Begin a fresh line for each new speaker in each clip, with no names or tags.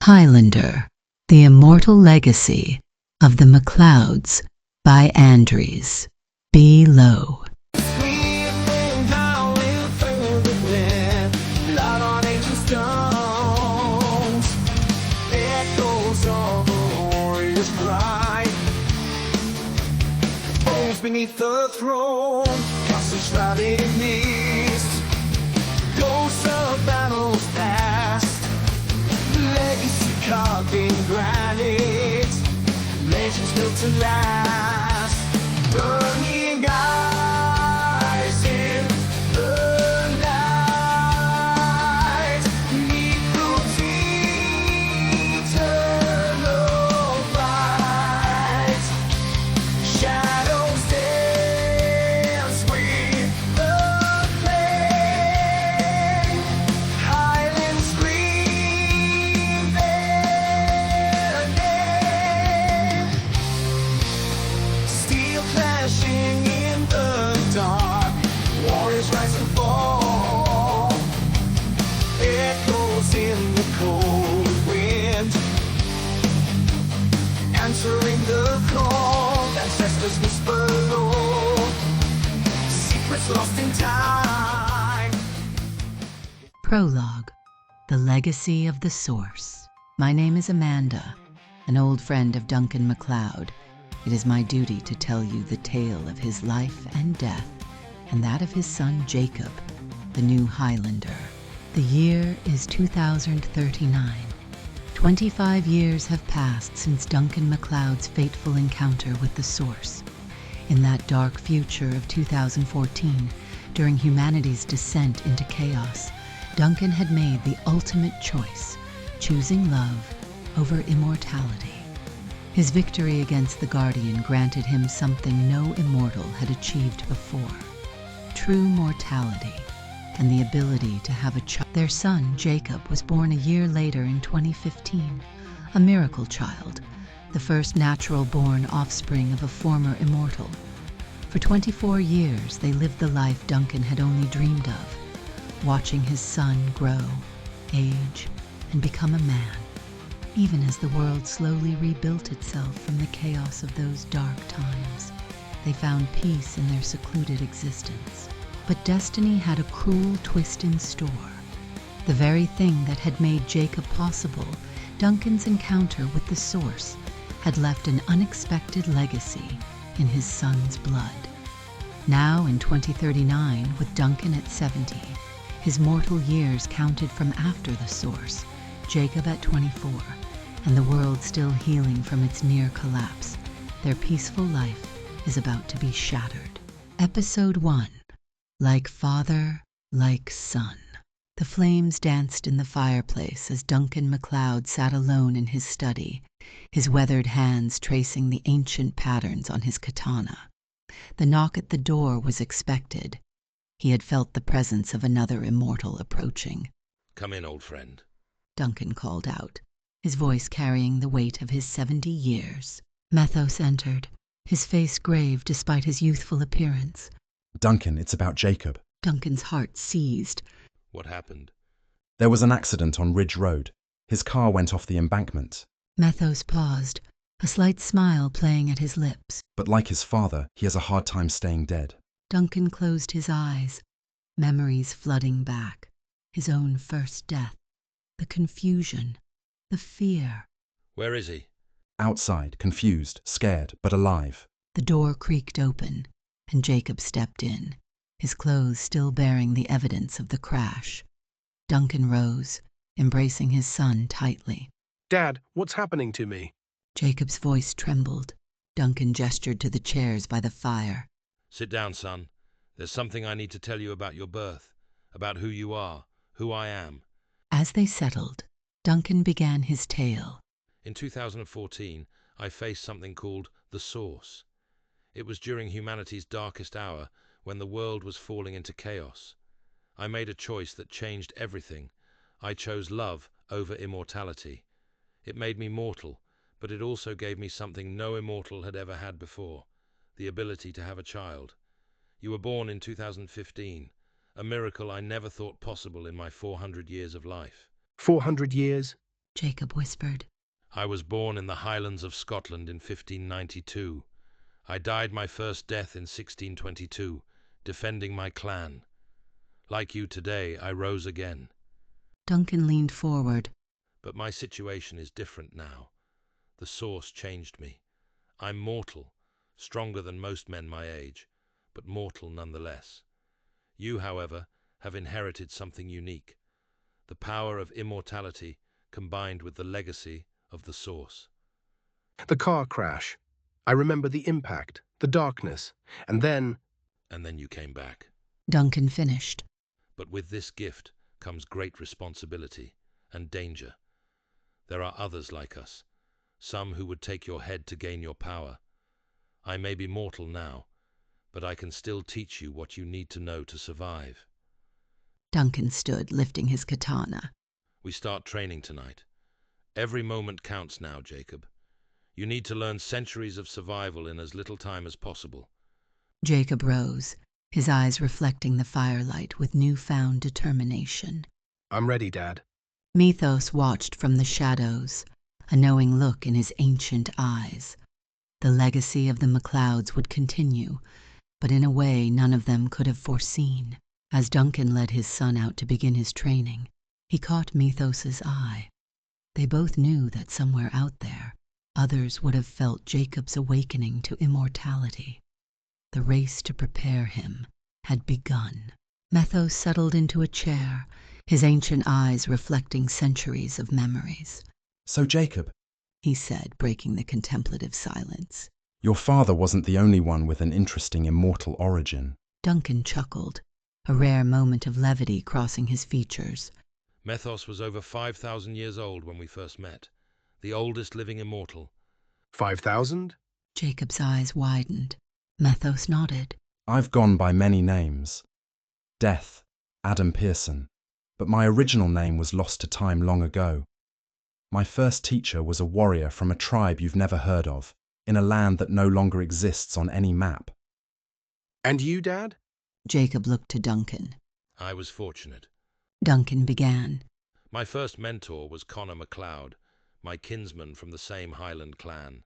Highlander, The Immortal Legacy of the MacLeods by Andries. Below.
Beneath the throne, castles shrouded in mist, ghosts of battles past, legacy carved in granite, legends built to last, burning eyes in the night, beneath Rute's eternal light, shadows answering the call, ancestors whisper low, secrets lost in time.
Prologue. The Legacy of the Source. My name is Amanda, an old friend of Duncan MacLeod. It is my duty to tell you the tale of his life and death, and that of his son Jacob, the new Highlander. The year is 2039. 25 years have passed since Duncan MacLeod's fateful encounter with the Source. In that dark future of 2014, during humanity's descent into chaos, Duncan had made the ultimate choice, choosing love over immortality. His victory against the Guardian granted him something no immortal had achieved before: true mortality and the ability to have a child. Their son, Jacob, was born a year later in 2015, a miracle child, the first natural-born offspring of a former immortal. For 24 years, they lived the life Duncan had only dreamed of, watching his son grow, age, and become a man, even as the world slowly rebuilt itself from the chaos of those dark times. They found peace in their secluded existence. But destiny had a cruel twist in store. The very thing that had made Jacob possible, Duncan's encounter with the Source, had left an unexpected legacy in his son's blood. Now in 2039, with Duncan at 70, his mortal years counted from after the Source, Jacob at 24, and the world still healing from its near collapse, their peaceful life is about to be shattered. Episode 1. Like father, like son. The flames danced in the fireplace as Duncan MacLeod sat alone in his study, his weathered hands tracing the ancient patterns on his katana. The knock at the door was expected. He had felt the presence of another immortal approaching.
"Come in, old friend,"
Duncan called out, his voice carrying the weight of his 70 years. Methos entered, his face grave despite his youthful appearance.
"Duncan, it's about Jacob."
Duncan's heart seized.
"What happened?"
"There was an accident on Ridge Road. His car went off the embankment."
Methos paused, a slight smile playing at his lips.
"But like his father, he has a hard time staying dead."
Duncan closed his eyes, memories flooding back. His own first death, the confusion, the fear.
"Where is he?"
"Outside, confused, scared, but alive."
The door creaked open, and Jacob stepped in, his clothes still bearing the evidence of the crash. Duncan rose, embracing his son tightly.
"Dad, what's happening to me?"
Jacob's voice trembled. Duncan gestured to the chairs by the fire.
"Sit down, son. There's something I need to tell you about your birth, about who you are, who I am."
As they settled, Duncan began his tale.
In 2014, I faced something called the Source. It was during humanity's darkest hour, when the world was falling into chaos. I made a choice that changed everything. I chose love over immortality. It made me mortal, but it also gave me something no immortal had ever had before: the ability to have a child. You were born in 2015, a miracle I never thought possible in my 400 years of life.
400 years?
Jacob whispered.
I was born in the Highlands of Scotland in 1592. I died my first death in 1622, defending my clan. Like you today, I rose again.
Duncan leaned forward.
But my situation is different now. The Source changed me. I'm mortal, stronger than most men my age, but mortal nonetheless. You, however, have inherited something unique. The power of immortality combined with the legacy of the Source.
The car crash. I remember the impact, the darkness, and then...
And then you came back.
Duncan finished.
But with this gift comes great responsibility and danger. There are others like us, some who would take your head to gain your power. I may be mortal now, but I can still teach you what you need to know to survive.
Duncan stood, lifting his katana.
We start training tonight. Every moment counts now, Jacob. You need to learn centuries of survival in as little time as possible.
Jacob rose, his eyes reflecting the firelight with newfound determination.
I'm ready, Dad.
Mythos watched from the shadows, a knowing look in his ancient eyes. The legacy of the MacLeods would continue, but in a way none of them could have foreseen. As Duncan led his son out to begin his training, he caught Mythos's eye. They both knew that somewhere out there, others would have felt Jacob's awakening to immortality. The race to prepare him had begun. Mythos settled into a chair, his ancient eyes reflecting centuries of memories.
So, Jacob,
He said, breaking the contemplative silence.
your father wasn't the only one with an interesting immortal origin.
Duncan chuckled, a rare moment of levity crossing his features.
Mythos was over 5,000 years old when we first met, the oldest living immortal.
5,000?
Jacob's eyes widened. Mythos nodded.
I've gone by many names. Death, Adam Pearson, but my original name was lost to time long ago. My first teacher was a warrior from a tribe you've never heard of, in a land that no longer exists on any map.
And you, Dad?
Jacob looked to Duncan.
I was fortunate.
Duncan began.
My first mentor was Connery MacLeod, my kinsman from the same Highland clan.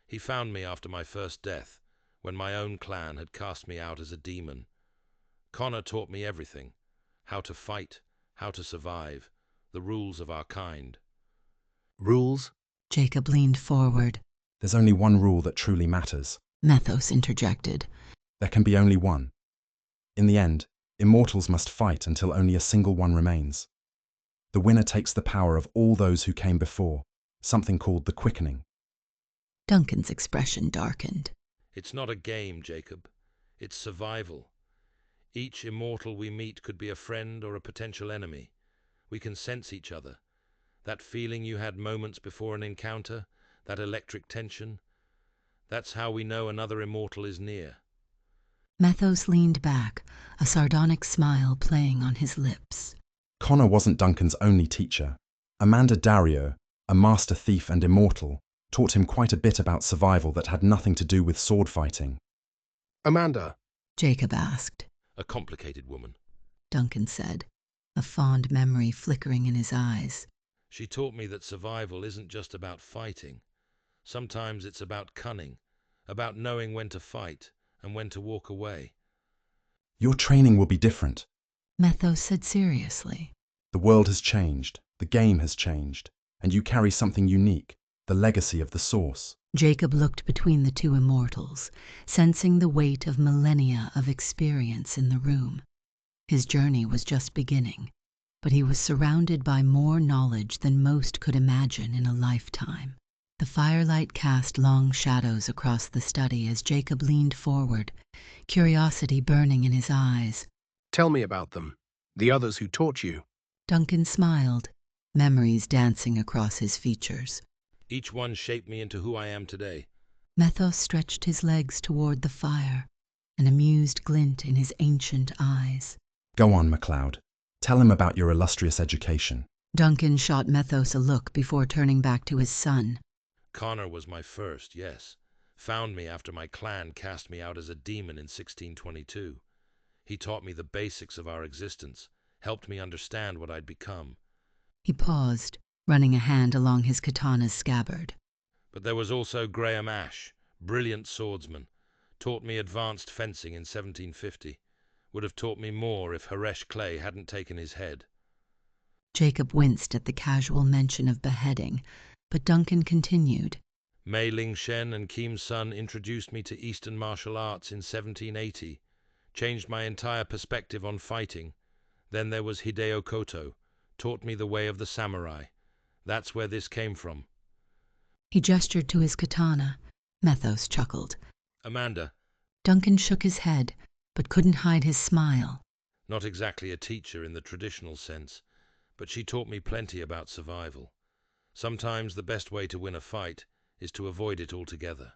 He found me after my first death, when my own clan had cast me out as a demon. Connor taught me everything: how to fight, how to survive, the rules of our kind.
Rules?
Jacob leaned forward.
There's only one rule that truly matters.
Mythos interjected.
There can be only one. In the end, immortals must fight until only a single one remains. The winner takes the power of all those who came before, something called the Quickening.
Duncan's expression darkened.
It's not a game, Jacob. It's survival. Each immortal we meet could be a friend or a potential enemy. We can sense each other. That feeling you had moments before an encounter, that electric tension, that's how we know another immortal is near.
Mythos leaned back, a sardonic smile playing on his lips.
Connor wasn't Duncan's only teacher. Amanda Dario, a master thief and immortal, taught him quite a bit about survival that had nothing to do with sword fighting.
Amanda?
Jacob asked.
A complicated woman.
Duncan said, a fond memory flickering in his eyes.
She taught me that survival isn't just about fighting. Sometimes it's about cunning, about knowing when to fight and when to walk away.
Your training will be different.
Mythos said seriously.
The world has changed, the game has changed, and you carry something unique, the legacy of the Source.
Jacob looked between the two immortals, sensing the weight of millennia of experience in the room. His journey was just beginning, but he was surrounded by more knowledge than most could imagine in a lifetime. The firelight cast long shadows across the study as Jacob leaned forward, curiosity burning in his eyes.
Tell me about them. The others who taught you.
Duncan smiled, memories dancing across his features.
Each one shaped me into who I am today.
Mythos stretched his legs toward the fire, an amused glint in his ancient eyes.
Go on, MacLeod. Tell him about your illustrious education.
Duncan shot Mythos a look before turning back to his son.
Connor was my first, yes. Found me after my clan cast me out as a demon in 1622. He taught me the basics of our existence, helped me understand what I'd become.
He paused, running a hand along his katana's scabbard.
But there was also Graham Ashe, brilliant swordsman. Taught me advanced fencing in 1750. Would have taught me more if Haresh Clay hadn't taken his head.
Jacob winced at the casual mention of beheading, but Duncan continued.
Mei Ling Shen and Kim Sun introduced me to Eastern martial arts in 1780. Changed my entire perspective on fighting. Then there was Hideo Koto. Taught me the way of the samurai. That's where this came from.
He gestured to his katana. Methos chuckled.
Amanda.
Duncan shook his head, but couldn't hide his smile.
Not exactly a teacher in the traditional sense, but she taught me plenty about survival. Sometimes the best way to win a fight is to avoid it altogether.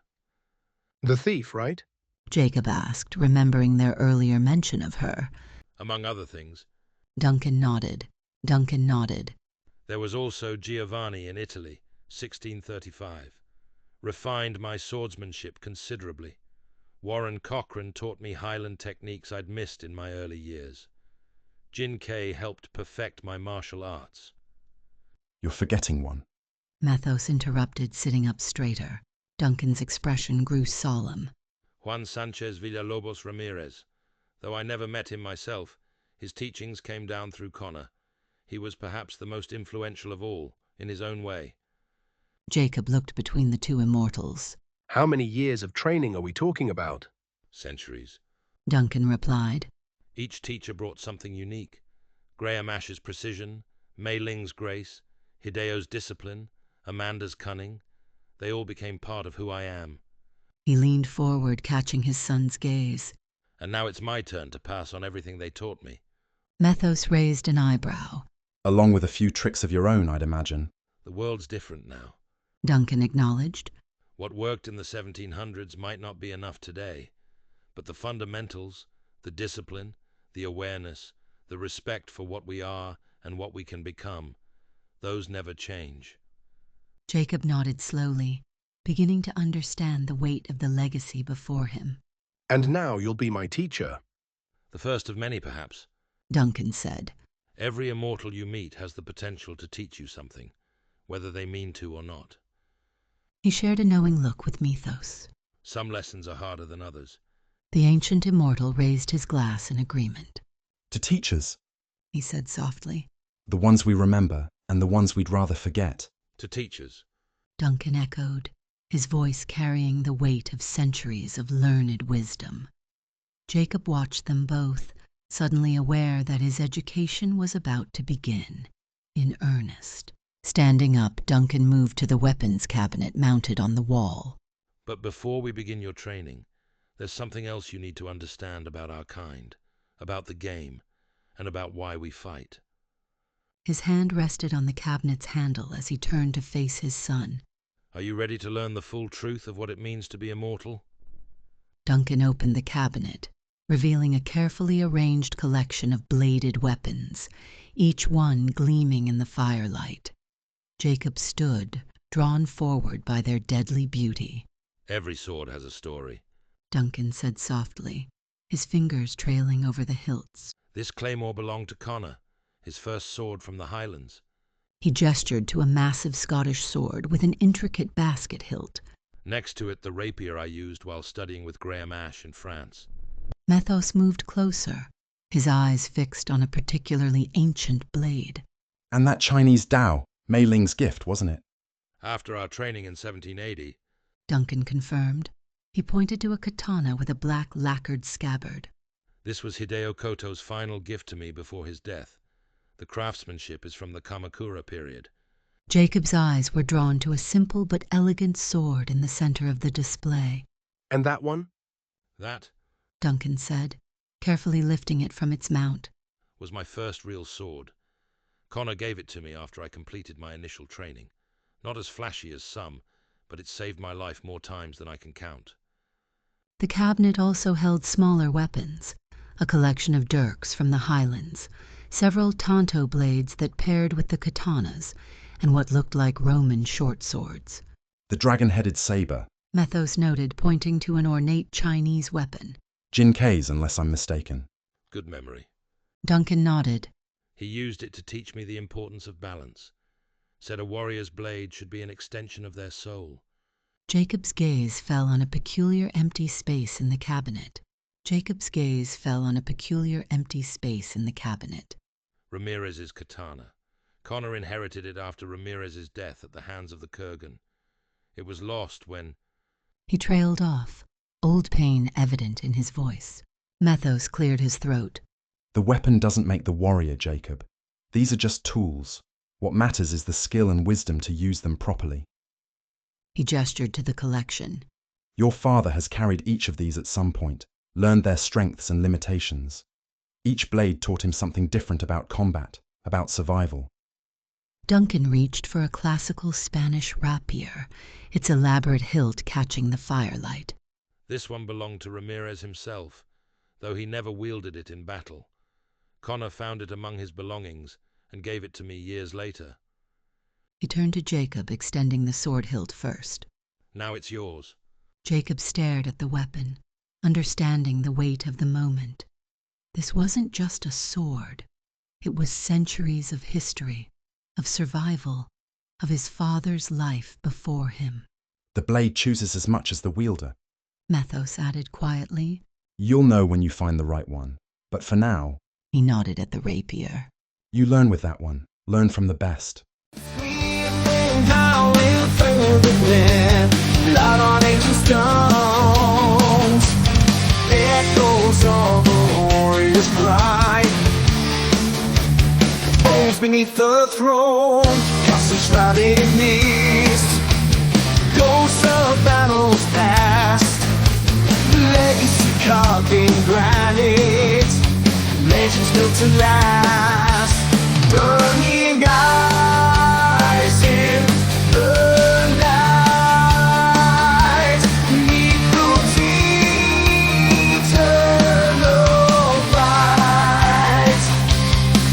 The thief, right?
Jacob asked, remembering their earlier mention of her.
Among other things.
Duncan nodded.
There was also Giovanni in Italy, 1635. Refined my swordsmanship considerably. Warren Cochrane taught me Highland techniques I'd missed in my early years. Jin Kei helped perfect my martial arts.
You're forgetting one.
Methos interrupted, sitting up straighter. Duncan's expression grew solemn.
Juan Sanchez Villalobos Ramirez. Though I never met him myself, his teachings came down through Connor. He was perhaps the most influential of all, in his own way.
Jacob looked between the two immortals.
How many years of training are we talking about?
Centuries.
Duncan replied.
Each teacher brought something unique. Graham Ashe's precision, Mei Ling's grace, Hideo's discipline, Amanda's cunning. They all became part of who I am.
He leaned forward, catching his son's gaze.
And now it's my turn to pass on everything they taught me.
Methos raised an eyebrow.
Along with a few tricks of your own, I'd imagine.
The world's different now.
Duncan acknowledged.
What worked in the 1700s might not be enough today. But the fundamentals, the discipline, the awareness, the respect for what we are and what we can become, those never change.
Jacob nodded slowly, beginning to understand the weight of the legacy before him.
And now you'll be my teacher.
The first of many, perhaps.
Duncan said.
Every immortal you meet has the potential to teach you something, whether they mean to or not.
He shared a knowing look with Methos.
Some lessons are harder than others.
The ancient immortal raised his glass in agreement.
To teachers,
He said softly.
the ones we remember and the ones we'd rather forget.
To teachers.
Duncan echoed, his voice carrying the weight of centuries of learned wisdom. Jacob watched them both, suddenly aware that his education was about to begin, in earnest. Standing up, Duncan moved to the weapons cabinet mounted on the wall.
But before we begin your training, there's something else you need to understand about our kind, about the game, and about why we fight.
His hand rested on the cabinet's handle as he turned to face his son.
Are you ready to learn the full truth of what it means to be immortal?
Duncan opened the cabinet, revealing a carefully arranged collection of bladed weapons, each one gleaming in the firelight. Jacob stood, drawn forward by their deadly beauty.
Every sword has a story.
Duncan said softly, his fingers trailing over the hilts.
This claymore belonged to Connor, his first sword from the Highlands.
He gestured to a massive Scottish sword with an intricate basket hilt.
Next to it, the rapier I used while studying with Graham Ashe in France.
Methos moved closer, his eyes fixed on a particularly ancient blade.
And that Chinese Dao, Mei Ling's gift, wasn't it?
After our training in 1780,
Duncan confirmed. He pointed to a katana with a black lacquered scabbard.
this was Hideo Koto's final gift to me before his death. The craftsmanship is from the Kamakura period.
Jacob's eyes were drawn to a simple but elegant sword in the center of the display.
And that one?
That
Duncan said, carefully lifting it from its mount.
was my first real sword. Connor gave it to me after I completed my initial training. Not as flashy as some, but it saved my life more times than I can count.
The cabinet also held smaller weapons, a collection of dirks from the Highlands, several tanto blades that paired with the katanas, and what looked like Roman short swords.
The dragon-headed saber.
Methos noted, pointing to an ornate Chinese weapon.
Jin Kei's, unless I'm mistaken.
Good memory.
Duncan nodded.
He used it to teach me the importance of balance. said a warrior's blade should be an extension of their soul.
Jacob's gaze fell on a peculiar empty space in the cabinet. Jacob's gaze fell on a peculiar empty space in the cabinet.
Ramirez's katana. Connor inherited it after Ramirez's death at the hands of the Kurgan. It was lost when...
He trailed off, old pain evident in his voice. Methos cleared his throat.
The weapon doesn't make the warrior, Jacob. These are just tools. What matters is the skill and wisdom to use them properly.
He gestured to the collection.
Your father has carried each of these at some point, learned their strengths and limitations. Each blade taught him something different about combat, about survival.
Duncan reached for a classical Spanish rapier, its elaborate hilt catching the firelight.
This one belonged to Ramirez himself, though he never wielded it in battle. Connor found it among his belongings and gave it to me years later.
He turned to Jacob, extending the sword hilt first.
Now it's yours.
Jacob stared at the weapon, understanding the weight of the moment. This wasn't just a sword. It was centuries of history, of survival, of his father's life before him.
The blade chooses as much as the wielder.
Methos added quietly.
You'll know when you find the right one. But for now...
He nodded at the rapier.
You learn with that one. Learn from the best.
How we'll further blood on ancient stones, echoes of a warrior's cry. Bones beneath the throne, castles shrouded in mist, ghosts of battles past, legacy carved in granite, legends built to last, burning eyes in the night, needles eternal fight,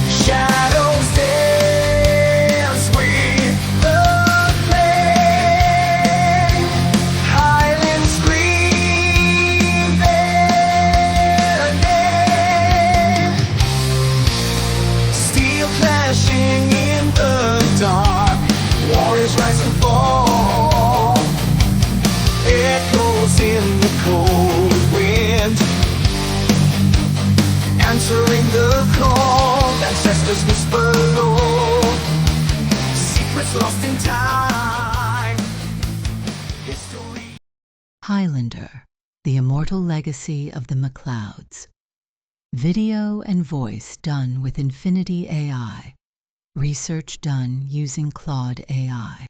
shadows dance with the flame, Highland scream their name, steel clashing in the dark, warriors rise and fall, echoes in the cold wind, answering the call, ancestors whisper low, secrets lost in time, history.
Highlander, the Immortal Legacy of the MacLeods. Video and voice done with Infinity AI. Research done using Claude AI.